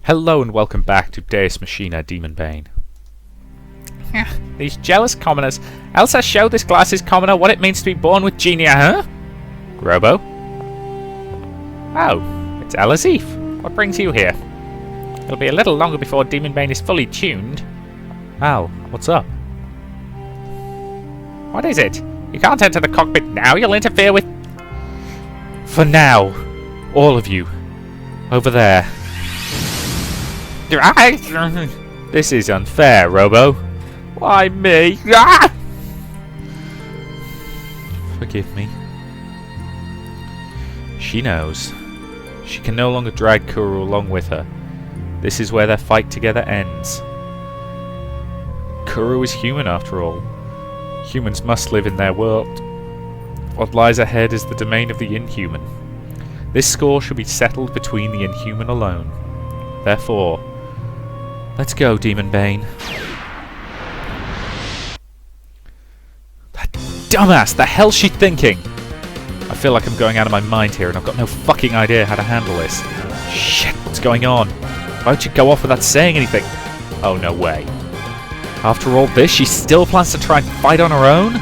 Hello and welcome back to Deus Machina Demonbane. These jealous commoners. Elsa showed this glasses commoner what it means to be born with genia, huh? Robo? Oh, it's Elazif. What brings you here? It'll be a little longer before Demonbane is fully tuned. Al, what's up? What is it? You can't enter the cockpit now, you'll interfere with... For now, all of you, over there. This is unfair, Robo. Why me? Ah! Forgive me. She knows. She can no longer drag Kuru along with her. This is where their fight together ends. Kuru is human after all. Humans must live in their world. What lies ahead is the domain of the inhuman. This score shall be settled between the inhuman alone. Therefore, let's go, Demonbane. That dumbass! The hell's she thinking? I feel like I'm going out of my mind here and I've got no fucking idea how to handle this. Shit, what's going on? Why don't you go off without saying anything? Oh, no way. After all this, she still plans to try and fight on her own?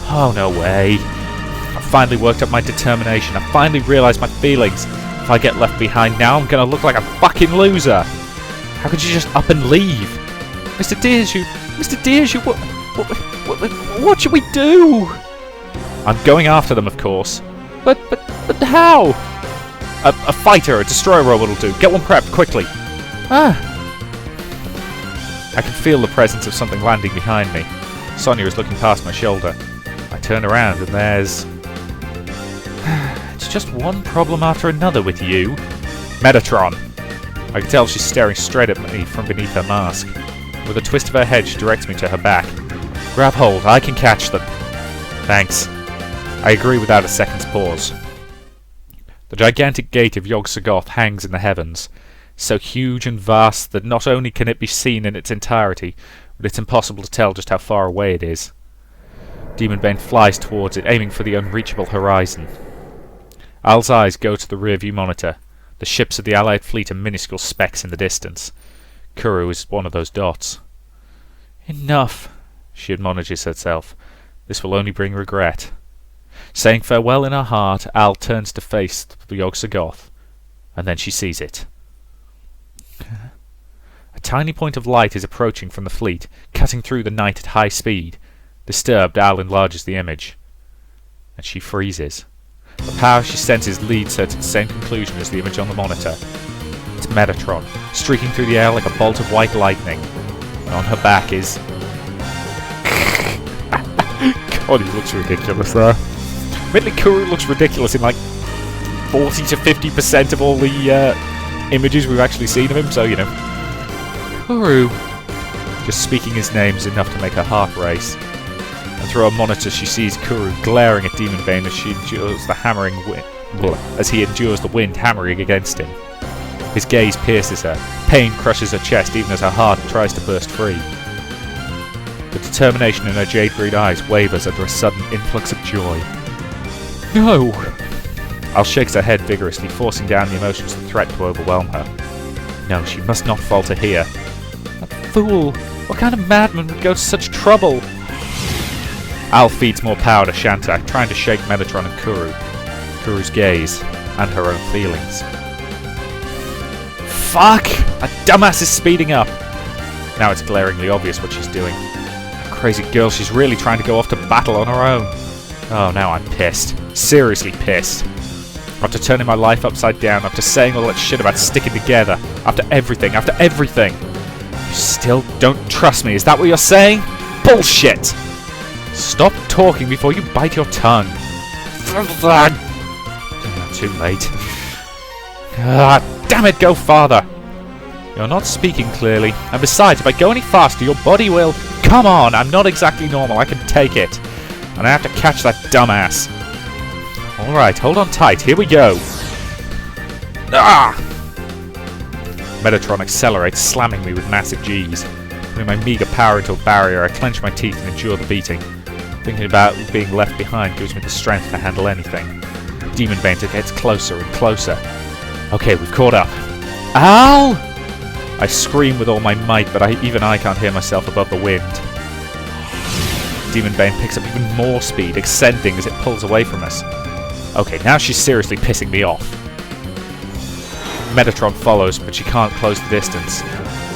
Oh, no way. I've finally worked up my determination. I finally realised my feelings. If I get left behind now, I'm going to look like a fucking loser. How could you just up and leave? Mr. Dears, what should we do? I'm going after them, of course. But how? A fighter, a destroyer robot will do. Get one prepped, quickly. I can feel the presence of something landing behind me. Sonia is looking past my shoulder. I turn around and there's... It's just one problem after another with you. Metatron. I can tell she's staring straight at me from beneath her mask. With a twist of her head, she directs me to her back. Grab hold, I can catch them. Thanks. I agree without a second's pause. The gigantic gate of Yog-Sothoth hangs in the heavens, so huge and vast that not only can it be seen in its entirety, but it's impossible to tell just how far away it is. Demonbane flies towards it, aiming for the unreachable horizon. Al's eyes go to the rear-view monitor. The ships of the Allied fleet are minuscule specks in the distance. Kuru is one of those dots. Enough, she admonishes herself. This will only bring regret. Saying farewell in her heart, Al turns to face the Yog-Sothoth, and then she sees it. A tiny point of light is approaching from the fleet, cutting through the night at high speed. Disturbed, Al enlarges the image, and she freezes. The power she senses leads her to the same conclusion as the image on the monitor. It's Metatron, streaking through the air like a bolt of white lightning, and on her back is... God, he looks ridiculous there. Admittedly, Kuru looks ridiculous in like 40 to 50% of all the images we've actually seen of him, so, you know. Kuru. Just speaking his name is enough to make her heart race. And through her monitor she sees Kuru glaring at Demonbane as she endures the hammering he endures the wind hammering against him. His gaze pierces her. Pain crushes her chest even as her heart tries to burst free. The determination in her jade-green eyes wavers under a sudden influx of joy. No! Al shakes her head vigorously, forcing down the emotions that threaten to overwhelm her. No, she must not falter here. That fool! What kind of madman would go to such trouble? Al feeds more power to Shantak, trying to shake Metatron and Kuru. Kuru's gaze, and her own feelings. Fuck! That dumbass is speeding up! Now it's glaringly obvious what she's doing. That crazy girl, she's really trying to go off to battle on her own. Oh, now I'm pissed. Seriously pissed. After turning my life upside down, after saying all that shit about sticking together, after everything, you still don't trust me, is that what you're saying? Bullshit! Stop talking before you bite your tongue. Too late. Damn it, go farther! You're not speaking clearly, and besides, if I go any faster, your body will... Come on, I'm not exactly normal, I can take it. And I have to catch that dumbass. Alright, hold on tight, here we go. Metatron accelerates, slamming me with massive G's. Putting my meager power into a barrier, I clench my teeth and endure the beating. Thinking about being left behind gives me the strength to handle anything. Demonbane gets closer and closer. Okay, we've caught up. Al! I scream with all my might, but even I can't hear myself above the wind. Demonbane picks up even more speed, ascending as it pulls away from us. Okay, now she's seriously pissing me off. Metatron follows, but she can't close the distance.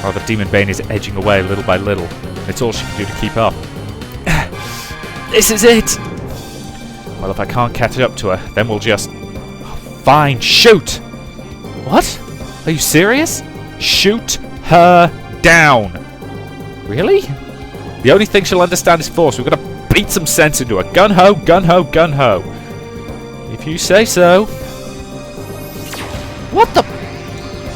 While the Demonbane is edging away little by little, and it's all she can do to keep up. This is it! Well, if I can't catch up to her, then we'll just... Fine, shoot! What? Are you serious? Shoot her down! Really? The only thing she'll understand is force. We've got to beat some sense into her. Gun-ho, gun-ho, gun-ho. If you say so. What the...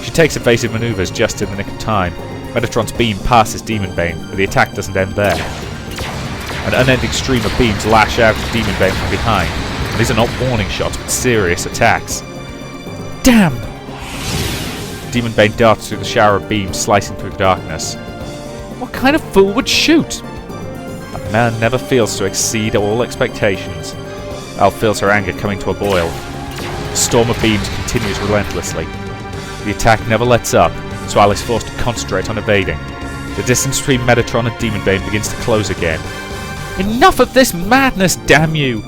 She takes evasive maneuvers just in the nick of time. Metatron's beam passes Demonbane, but the attack doesn't end there. An unending stream of beams lash out at Demonbane from behind. And these are not warning shots, but serious attacks. Damn! Demonbane darts through the shower of beams, slicing through the darkness. What kind of fool would shoot? A man never fails to exceed all expectations. Al feels her anger coming to a boil. The storm of beams continues relentlessly. The attack never lets up, so Al is forced to concentrate on evading. The distance between Metatron and Demonbane begins to close again. Enough of this madness, damn you!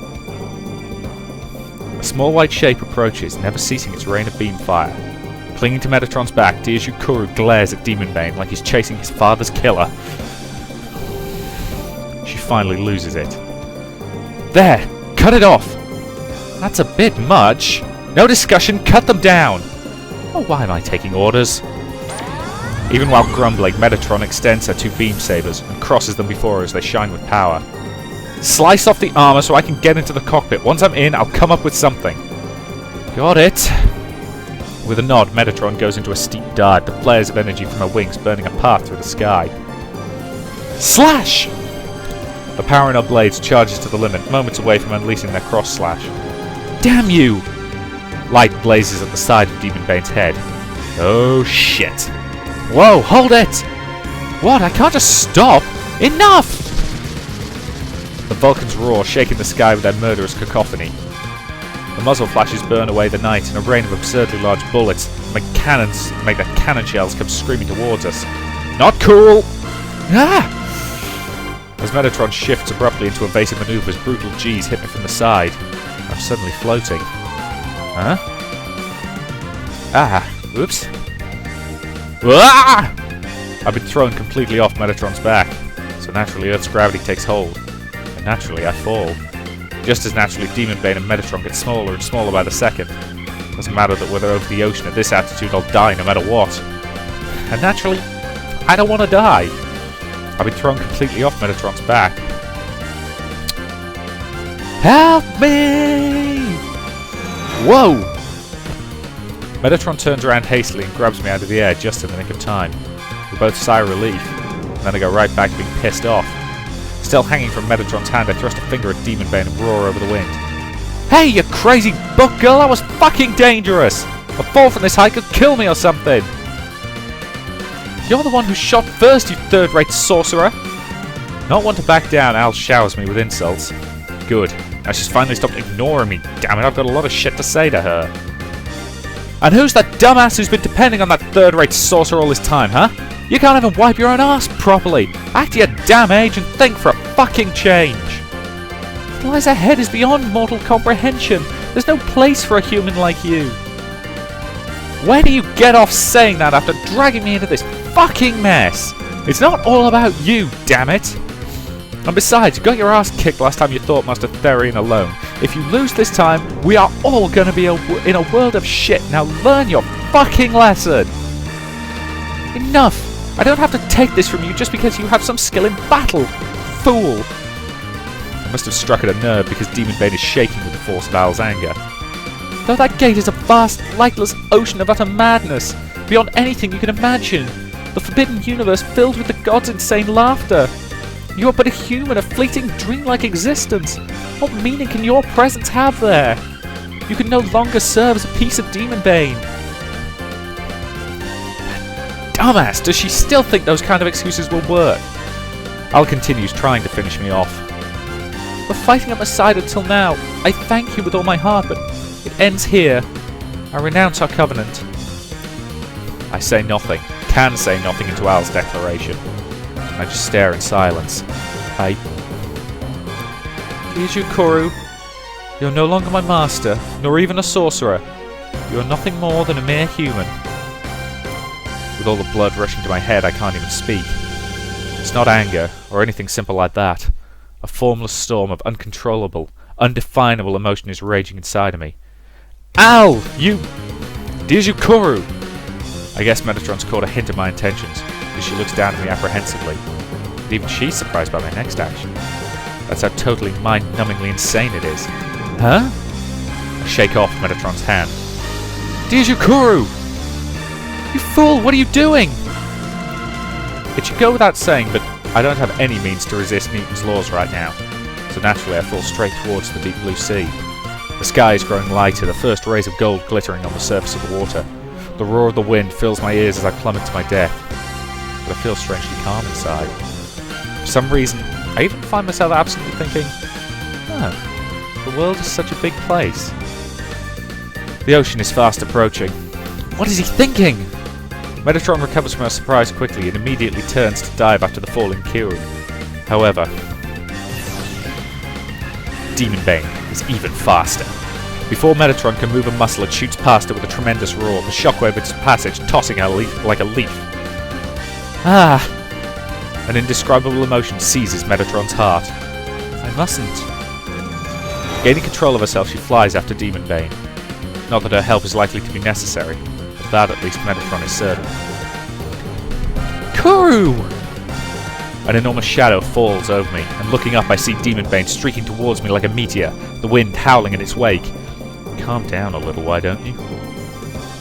A small white shape approaches, never ceasing its rain of beam fire. Clinging to Metatron's back, Diazukuru glares at Demonbane like he's chasing his father's killer. She finally loses it. There! Cut it off! That's a bit much! No discussion, cut them down! Oh, why am I taking orders? Even while grumbling, Metatron extends her two beam sabers and crosses them before her as they shine with power. Slice off the armor so I can get into the cockpit. Once I'm in, I'll come up with something. Got it. With a nod, Metatron goes into a steep dive, the flares of energy from her wings burning a path through the sky. Slash! The power in her blades charges to the limit, moments away from unleashing their cross slash. Damn you! Light blazes at the side of Demonbane's head. Oh shit. Whoa, hold it! What? I can't just stop! Enough! The Vulcans roar, shaking the sky with their murderous cacophony. The muzzle flashes burn away the night, and a rain of absurdly large bullets make their cannon shells come screaming towards us. Not cool! Ah! As Metatron shifts abruptly into evasive maneuvers, brutal G's hit me from the side. I'm suddenly floating. Huh? Ah! Oops. Ah! I've been thrown completely off Metatron's back, so naturally Earth's gravity takes hold. And naturally I fall. Just as naturally, Demonbane and Metatron get smaller and smaller by the second. Doesn't matter that we're over the ocean at this altitude, I'll die no matter what. And naturally, I don't want to die. I've been thrown completely off Metatron's back. Help me! Whoa! Metatron turns around hastily and grabs me out of the air just in the nick of time. We both sigh relief, and then I go right back to being pissed off. Still hanging from Metatron's hand, I thrust a finger at Demonbane and roar over the wind. Hey, you crazy book girl! That was fucking dangerous! A fall from this height could kill me or something! You're the one who shot first, you third-rate sorcerer! Not one to back down, Al showers me with insults. Good. Now she's finally stopped ignoring me. Damn it, I've got a lot of shit to say to her. And who's that dumbass who's been depending on that third-rate sorcerer all this time, huh? You can't even wipe your own arse properly! Act your damn age and think for a fucking change! What lies ahead is beyond mortal comprehension. There's no place for a human like you. Where do you get off saying that after dragging me into this fucking mess? It's not all about you, damn it! And besides, you got your ass kicked last time you thought Master Therian alone. If you lose this time, we are all gonna be in a world of shit. Now learn your fucking lesson! Enough! I don't have to take this from you just because you have some skill in battle, fool! I must have struck at a nerve because Demonbane is shaking with the force of Al's anger. Though that gate is a vast, lightless ocean of utter madness, beyond anything you can imagine. The forbidden universe filled with the gods' insane laughter. You are but a human, a fleeting, dreamlike existence. What meaning can your presence have there? You can no longer serve as a piece of Demonbane. Dumbass, does she still think those kind of excuses will work? Al continues trying to finish me off. For fighting at my side until now, I thank you with all my heart, but it ends here. I renounce our covenant. I say nothing, can say nothing into Al's declaration. I just stare in silence. Deus Machina, you're no longer my master, nor even a sorcerer. You are nothing more than a mere human. With all the blood rushing to my head, I can't even speak. It's not anger, or anything simple like that. A formless storm of uncontrollable, undefinable emotion is raging inside of me. Al! You! Deus Machina! I guess Metatron's caught a hint of my intentions, because she looks down at me apprehensively. But even she's surprised by my next action. That's how totally mind-numbingly insane it is. Huh? I shake off Metatron's hand. Deus Machina! You fool, what are you doing? It should go without saying, but I don't have any means to resist Newton's laws right now, so naturally I fall straight towards the deep blue sea. The sky is growing lighter, the first rays of gold glittering on the surface of the water. The roar of the wind fills my ears as I plummet to my death, but I feel strangely calm inside. For some reason, I even find myself absently thinking, the world is such a big place. The ocean is fast approaching. What is he thinking? Metatron recovers from her surprise quickly and immediately turns to dive after the falling Kiru. However, Demonbane is even faster. Before Metatron can move a muscle, it shoots past her with a tremendous roar, the shockwave of its passage tossing her like a leaf. An indescribable emotion seizes Metatron's heart. I mustn't. Gaining control of herself, she flies after Demonbane. Not that her help is likely to be necessary. Of that at least Metatron is certain. Kuru! An enormous shadow falls over me, and looking up I see Demonbane streaking towards me like a meteor, the wind howling in its wake. Calm down a little, why don't you?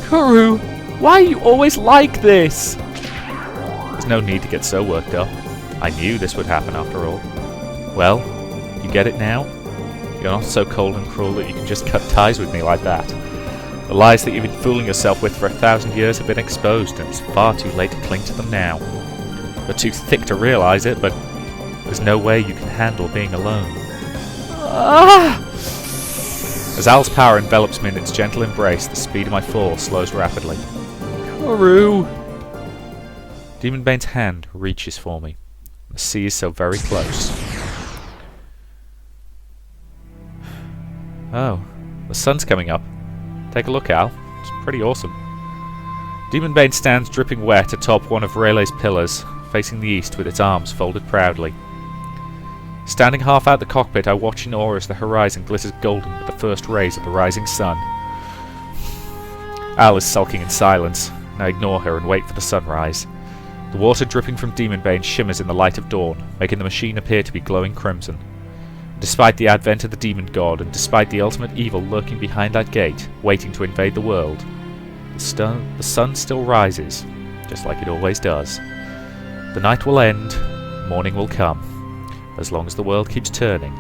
Kuru! Why are you always like this? There's no need to get so worked up. I knew this would happen after all. Well, you get it now? You're not so cold and cruel that you can just cut ties with me like that. The lies that you've been fooling yourself with for 1,000 years have been exposed, and it's far too late to cling to them now. You're too thick to realise it, but there's no way you can handle being alone. As Al's power envelops me in its gentle embrace, the speed of my fall slows rapidly. Kuru! Demonbane's hand reaches for me. The sea is so very close. Oh, the sun's coming up. Take a look, Al. It's pretty awesome. Demonbane stands dripping wet atop one of Rayleigh's pillars, facing the east with its arms folded proudly. Standing half out the cockpit, I watch in awe as the horizon glitters golden with the first rays of the rising sun. Al is sulking in silence, and I ignore her and wait for the sunrise. The water dripping from Demonbane shimmers in the light of dawn, making the machine appear to be glowing crimson. Despite the advent of the demon god, and despite the ultimate evil lurking behind that gate, waiting to invade the world, the sun still rises, just like it always does. The night will end, morning will come, as long as the world keeps turning.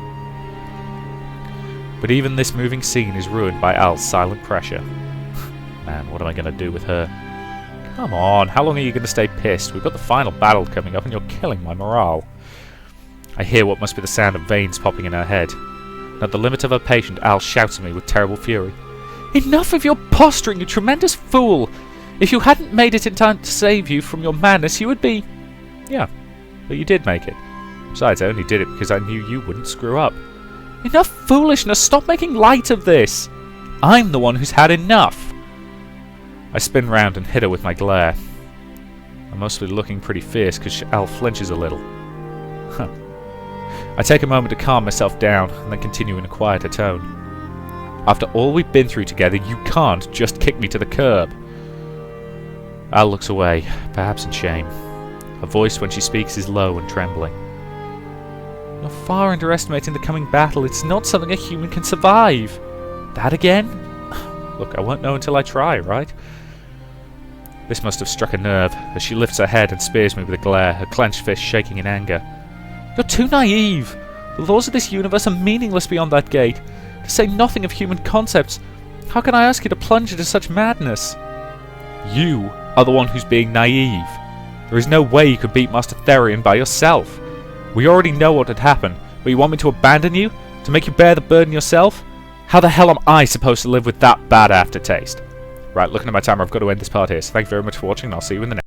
But even this moving scene is ruined by Al's silent pressure. Man, what am I going to do with her? Come on, how long are you going to stay pissed? We've got the final battle coming up and you're killing my morale. I hear what must be the sound of veins popping in her head. And at the limit of her patience, Al shouts at me with terrible fury. Enough of your posturing, you tremendous fool! If you hadn't made it in time to save you from your madness, you would be... Yeah, but you did make it. Besides, I only did it because I knew you wouldn't screw up. Enough foolishness! Stop making light of this! I'm the one who's had enough! I spin round and hit her with my glare. I'm mostly looking pretty fierce because Al flinches a little. I take a moment to calm myself down and then continue in a quieter tone. After all we've been through together, you can't just kick me to the curb. Al looks away, perhaps in shame. Her voice when she speaks is low and trembling. You're far underestimating the coming battle. It's not something a human can survive. That again? Look, I won't know until I try, right? This must have struck a nerve, as she lifts her head and spears me with a glare, her clenched fist shaking in anger. You're too naive. The laws of this universe are meaningless beyond that gate. To say nothing of human concepts, how can I ask you to plunge into such madness? You are the one who's being naive. There is no way you could beat Master Therion by yourself. We already know what had happened, but you want me to abandon you? To make you bear the burden yourself? How the hell am I supposed to live with that bad aftertaste? Right, looking at my timer, I've got to end this part here. So thank you very much for watching, and I'll see you in the next.